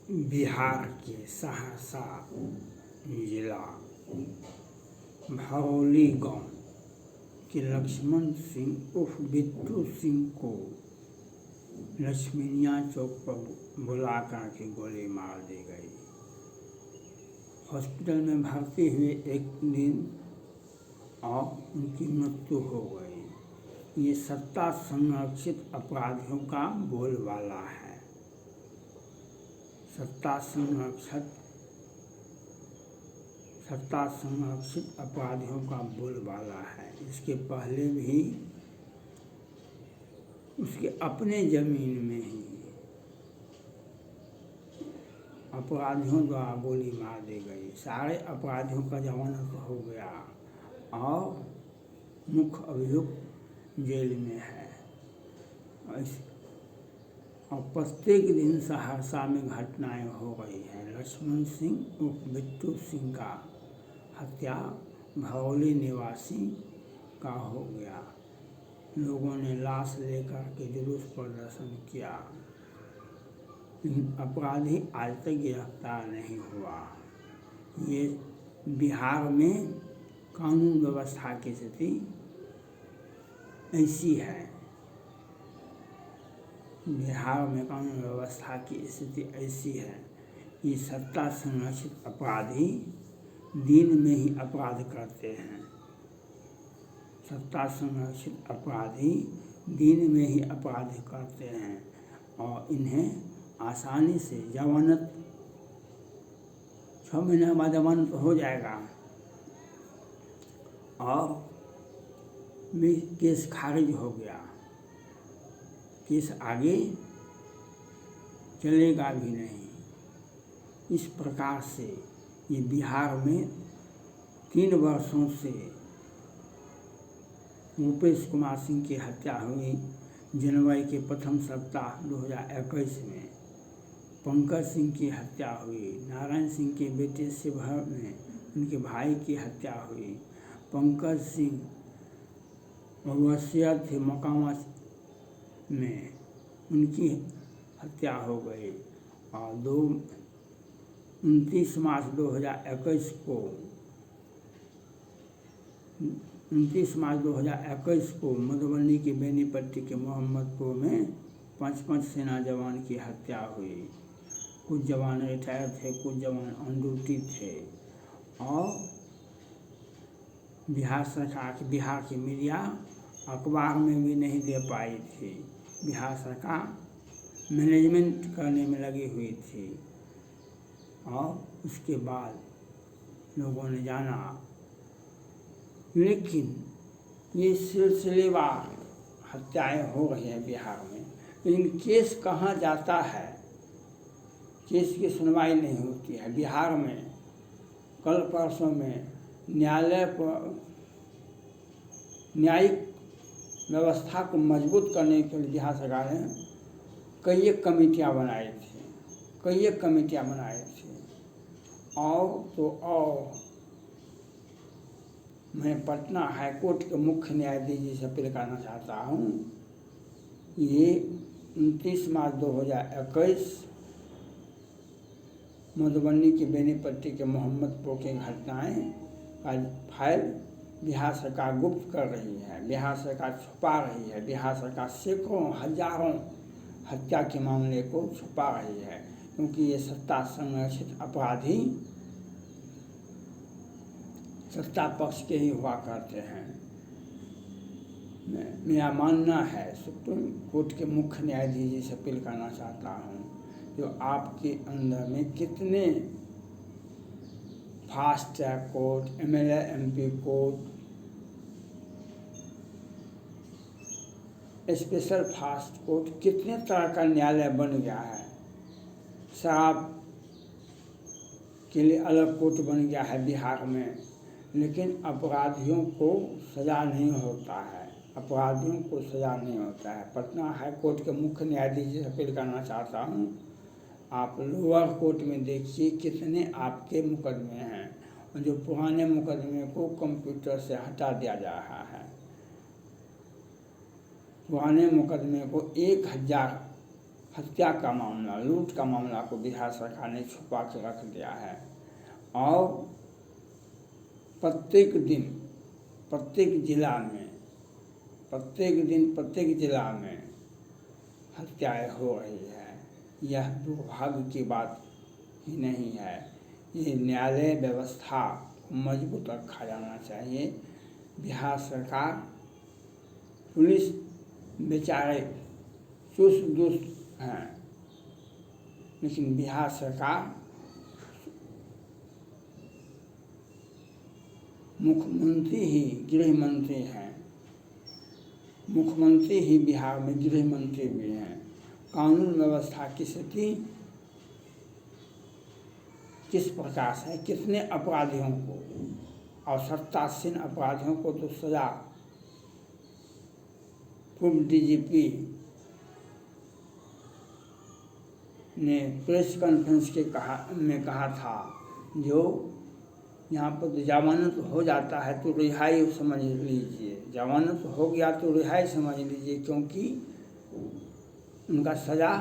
बिहार के सहरसा जिला भरौली गांव के लक्ष्मण सिंह उर्फ बिट्टू सिंह को लक्ष्मीनिया चौक पर बुला कर के गोली मार दी गई। हॉस्पिटल में भर्ती हुए एक दिन और उनकी मृत्यु हो गई। ये सत्ता संरक्षित अपराधियों का बोलबाला है। सत्ता संरक्षित अपराधियों का बोलबाला है। इसके पहले भी उसके अपने जमीन में ही अपराधियों द्वारा गोली मार दी गई। सारे अपराधियों का जमानत हो गया और मुख्य अभियुक्त जेल में है। और प्रत्येक दिन सहरसा में घटनाएं हो रही हैं। लक्ष्मण सिंह उर्फ बिट्टू सिंह का हत्या भरौली निवासी का हो गया। लोगों ने लाश लेकर के जुलूस प्रदर्शन किया, लेकिन अपराधी आज तक गिरफ्तार नहीं हुआ। ये बिहार में कानून व्यवस्था की स्थिति ऐसी है। बिहार में कानून व्यवस्था की स्थिति ऐसी है कि सत्ता संरक्षित अपराधी दिन में ही अपराध करते हैं। सत्ता संरक्षित अपराधी दिन में ही अपराध करते हैं और इन्हें आसानी से जमानत 6 महीने बाद जमानत हो जाएगा और भी केस खारिज हो गया। केस आगे चलेगा भी नहीं। इस प्रकार से ये बिहार में 3 वर्षों से रूपेश कुमार सिंह की हत्या हुई। जनवरी के प्रथम सप्ताह 2021 में पंकज सिंह की हत्या हुई। नारायण सिंह के बेटे शिवहर में उनके भाई की हत्या हुई। पंकज सिंह वसीयत थे मकामा में, उनकी हत्या हो गई। और 29 मार्च 2021 को मधुबनी की बेनीपट्टी के मोहम्मदपुर में 5 सेना जवान की हत्या हुई। कुछ जवान रिटायर थे, कुछ जवान ऑन ड्यूटी थे। और बिहार की मीडिया अखबार में भी नहीं दे पाई थी। बिहार सरकार मैनेजमेंट करने में लगी हुई थी। और उसके बाद लोगों ने जाना, लेकिन ये सिलसिलेवार हत्याएं हो रही हैं बिहार में। लेकिन केस कहाँ जाता है? केस की सुनवाई नहीं होती है बिहार में। कल परसों में न्यायालय पर न्यायिक व्यवस्था को मजबूत करने के लिए बिहार सरकार ने कई कमेटियां बनाई थी। और मैं पटना हाई कोर्ट के मुख्य न्यायाधीश जी से अपील करना चाहता हूँ। ये 29 मार्च 2021 मधुबनी की बेनीपट्टी के मोहम्मदपुर की घटनाएं का फाइल बिहार सरकार गुप्त कर रही है। बिहार सरकार छुपा रही है। बिहार सरकार सैकड़ों हजारों हत्या के मामले को छुपा रही है, क्योंकि ये सत्ता संरक्षित अपराधी सत्ता पक्ष के ही हुआ करते हैं। मेरा मानना है, सुप्रीम कोर्ट के मुख्य न्यायाधीश जी से अपील करना चाहता हूँ, जो आपके अंदर में कितने fast track court, MLA MP court, special fast court, कितने तरह का न्यायालय बन गया है। शराब के लिए अलग कोर्ट बन गया है बिहार में, लेकिन अपराधियों को सज़ा नहीं होता है। पटना हाई कोर्ट के मुख्य न्यायाधीश से अपील करना चाहता हूँ, आप लोअर कोर्ट में देखिए कितने आपके मुकदमे हैं, और जो पुराने मुकदमे को कंप्यूटर से हटा दिया जा रहा है। पुराने मुकदमे को 1000 हत्या का मामला, लूट का मामला को बिहार सरकार ने छुपा के रख दिया है। और प्रत्येक दिन प्रत्येक जिला में, प्रत्येक दिन प्रत्येक जिला में हत्याएं हो रही है। यह दुर्भाग्य की बात ही नहीं है। ये न्यायालय व्यवस्था को मजबूत रखा जाना चाहिए। बिहार सरकार, पुलिस बेचारे चुस्त दुरुस्त हैं, लेकिन बिहार सरकार, मुख्यमंत्री ही गृह मंत्री हैं, मुख्यमंत्री ही बिहार में गृह मंत्री भी हैं। कानून व्यवस्था की स्थिति किस प्रकार से है, कितने अपराधियों को, आवश्यकतासीन अपराधियों को तो सजा। पूर्व डीजीपी ने प्रेस कॉन्फ्रेंस में कहा था, जो यहाँ पर तो जमानत हो जाता है तो रिहाई समझ लीजिए, जमानत हो गया तो रिहाई समझ लीजिए, क्योंकि उनका सज़ा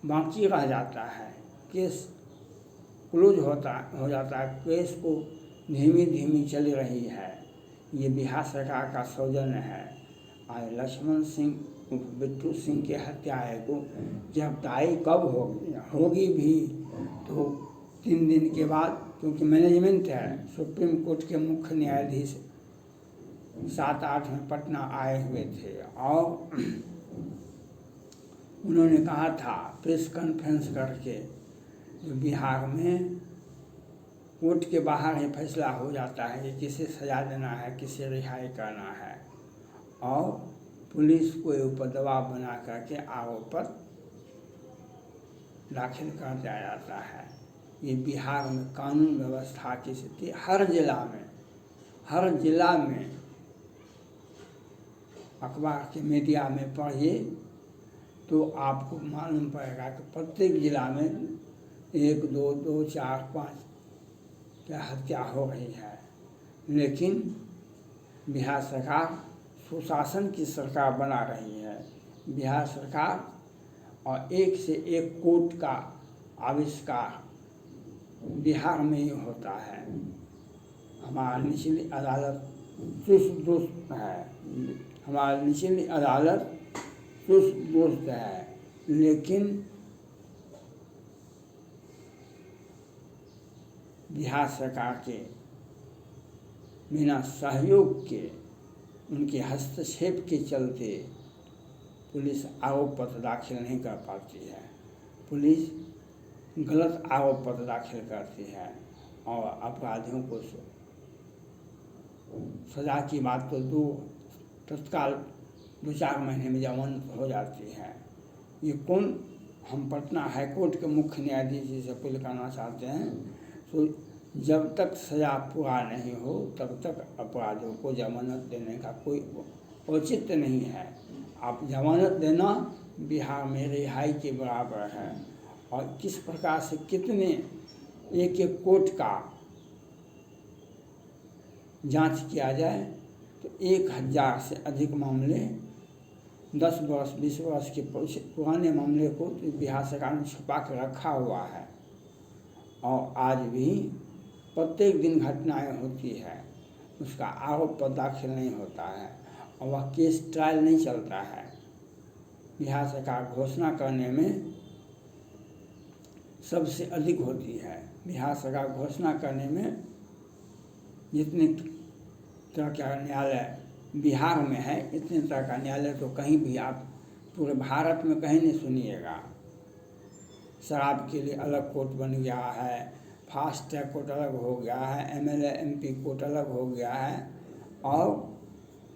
बाकी रह जाता है, केस क्लोज हो जाता है, केस को धीमी धीमी चल रही है। ये बिहार सरकार का सौजन्य है। आज लक्ष्मण सिंह उर्फ बिट्टू सिंह की हत्या को गिरफ्तारी कब होगी भी तो 3 दिन के बाद, क्योंकि मैनेजमेंट है। सुप्रीम कोर्ट के मुख्य न्यायाधीश 7-8 में पटना आए हुए थे और उन्होंने कहा था प्रेस कॉन्फ्रेंस करके, जो बिहार में कोर्ट के बाहर ही फैसला हो जाता है कि किसे सजा देना है, किसे रिहाई करना है, और पुलिस को ऊपर दबाव बना करके आरोप पर दाखिल कर दिया जाता है। ये बिहार में कानून व्यवस्था की स्थिति हर जिला में अखबार के मीडिया में पढ़िए तो आपको मालूम पड़ेगा कि प्रत्येक जिला में 1, 2, 2, 4, 5 क्या हत्या हो रही है। लेकिन बिहार सरकार सुशासन की सरकार बना रही है। बिहार सरकार और एक से एक कोर्ट का आविष्कार बिहार में ही होता है। हमारा निचली अदालत चुस्त दुरुस्त है, हमारी निचली अदालत चुस्त दुरुस्त है, लेकिन बिहार सरकार के बिना सहयोग के, उनके हस्तक्षेप के चलते पुलिस आरोप पत्र दाखिल नहीं कर पाती है। पुलिस गलत आरोप पत्र दाखिल करती है और अपराधियों को सजा की बात तो तत्काल 2-4 महीने में जमानत हो जाती है। ये कौन, हम पटना हाई कोर्ट के मुख्य न्यायाधीश जी से अपील करना चाहते हैं, तो जब तक सजा पूरा नहीं हो तब तक अपराधियों को जमानत देने का कोई औचित्य नहीं है। आप जमानत देना बिहार में रिहाई के बराबर है। और किस प्रकार से कितने एक कोर्ट का जांच किया जाए तो 1000 से अधिक मामले, 10 वर्ष 20 वर्ष के पुराने मामले को तो बिहार सरकार ने छुपा कर रखा हुआ है। और आज भी प्रत्येक दिन घटनाएं होती है, उसका आरोप पर दाखिल नहीं होता है और वह केस ट्रायल नहीं चलता है। बिहार सरकार घोषणा करने में सबसे अधिक होती है। बिहार सरकार घोषणा करने में जितने तरह का न्यायालय बिहार में है, इतने तरह का न्यायालय तो कहीं भी आप पूरे भारत में कहीं नहीं सुनिएगा। शराब के लिए अलग कोर्ट बन गया है, फास्ट ट्रैक कोर्ट अलग हो गया है, MLA MP कोर्ट अलग हो गया है, और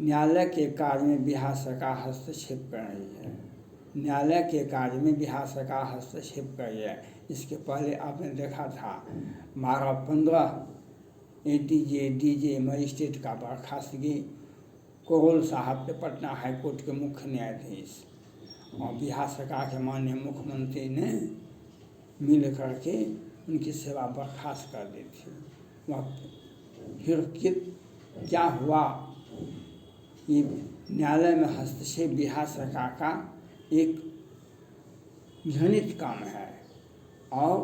न्यायालय के कार्य में बिहार सरकार हस्तक्षेप कर रही है। न्यायालय के कार्य में बिहार सरकार हस्तक्षेप कर रही है। इसके पहले आपने देखा था 12-15 ATJ DJ मजिस्ट्रेट का बर्खास्तगी कोरोल साहब के पटना हाई कोर्ट के मुख्य न्यायाधीश और बिहार सरकार के माननीय मुख्यमंत्री ने मिल करके उनकी सेवा बर्खास्त कर दी थी। वह फिर क्या हुआ, ये न्यायालय में हस्तक्षेप बिहार सरकार का एक घृणित काम है और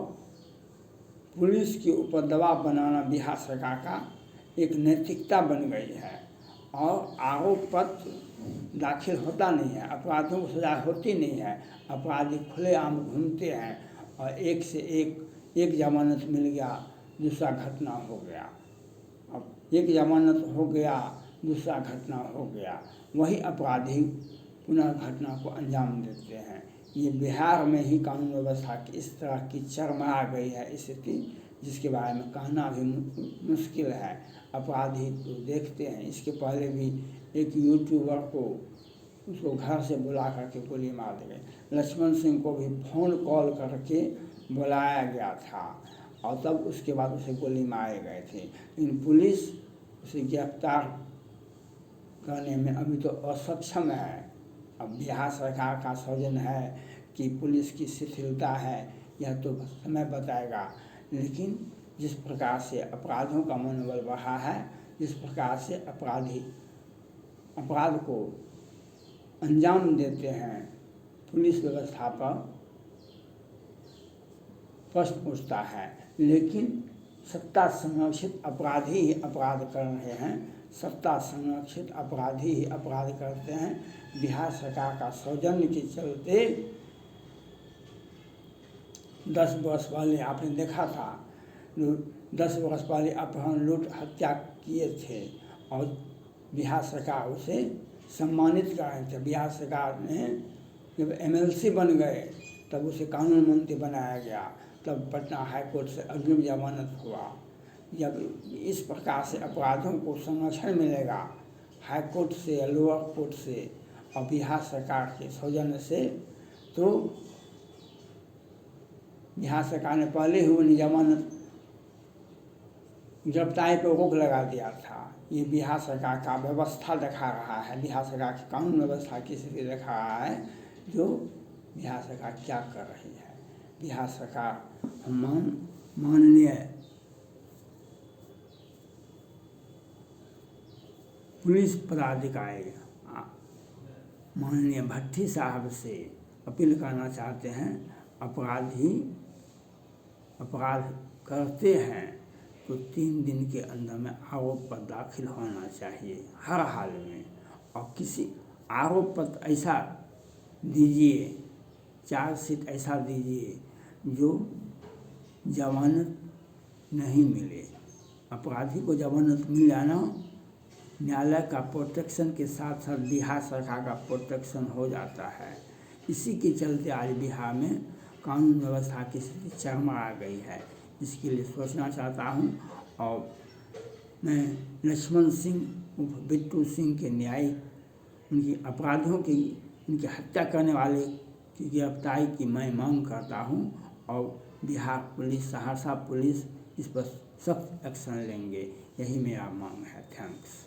पुलिस के ऊपर दबाव बनाना बिहार सरकार का एक नैतिकता बन गई है और आरोप पत्र दाखिल होता नहीं है, अपराधियों को सजा होती नहीं है, अपराधी खुलेआम घूमते हैं और एक से एक जमानत मिल गया, दूसरा घटना हो गया, अब एक जमानत हो गया, दूसरा घटना हो गया, वही अपराधी पुनः घटना को अंजाम देते हैं। ये बिहार में ही कानून व्यवस्था की इस तरह की चरमरा गई है स्थिति, जिसके बारे में कहना भी मुश्किल है। अपराधी तो देखते हैं, इसके पहले भी एक यूट्यूबर को उसको घर से बुला करके गोली मार दी गई। लक्ष्मण सिंह को भी फ़ोन कॉल करके बुलाया गया था और तब उसके बाद उसे गोली मारे गए थे, लेकिन पुलिस उसे गिरफ्तार करने में अभी तो असक्षम है। अब बिहार सरकार का सौजन्य है कि पुलिस की शिथिलता है, यह तो समय बताएगा, लेकिन जिस प्रकार से अपराधों का मनोबल बढ़ा है, जिस प्रकार से अपराधी अपराध को अंजाम देते हैं, पुलिस व्यवस्था पर प्रश्न उठता है। लेकिन सत्ता संरक्षित अपराधी ही अपराध कर रहे हैं, सत्ता संरक्षित अपराधी ही अपराध करते हैं। बिहार सरकार का सौजन्य के चलते 10 वर्ष पहले आपने देखा था, 10 वर्ष पहले अपहरण लूट हत्या किए थे और बिहार सरकार उसे सम्मानित कर रहे थे। बिहार सरकार ने जब MLC बन गए तब उसे कानून मंत्री बनाया गया, तब पटना हाई कोर्ट से अग्रिम जमानत हुआ। जब इस प्रकार से अपराधों को संरक्षण मिलेगा हाई कोर्ट से या लोअर कोर्ट से और बिहार सरकार के सौजन्य से, तो बिहार सरकार ने पहले ही उन्हें जमानत गिरफ्तारी पर रोक लगा दिया था। ये बिहार सरकार का व्यवस्था दिखा रहा है, बिहार सरकार की कानून व्यवस्था की स्थिति दिखा रहा है, जो बिहार सरकार क्या कर रही है। बिहार सरकार माननीय पुलिस पदाधिकारी माननीय भट्टी साहब से अपील करना चाहते हैं, अपराधी अपराध करते हैं तो 3 दिन के अंदर में आरोप पत्र दाखिल होना चाहिए हर हाल में, और किसी आरोप पत्र ऐसा दीजिए, चार्जशीट ऐसा दीजिए जो जमानत नहीं मिले। अपराधी को जमानत मिल जाना न्यायालय का प्रोटेक्शन के साथ साथ बिहार सरकार का प्रोटेक्शन हो जाता है। इसी के चलते आज बिहार में कानून व्यवस्था की स्थिति चरमरा गई है। इसके लिए सोचना चाहता हूँ और मैं लक्ष्मण सिंह उर्फ बिट्टू सिंह के न्यायिक उनकी अपराधियों की उनकी हत्या करने वाले की गिरफ्तारी की मैं मांग करता हूँ और बिहार पुलिस, सहरसा पुलिस इस पर सख्त एक्शन लेंगे, यही मेरा मांग है। थैंक्स।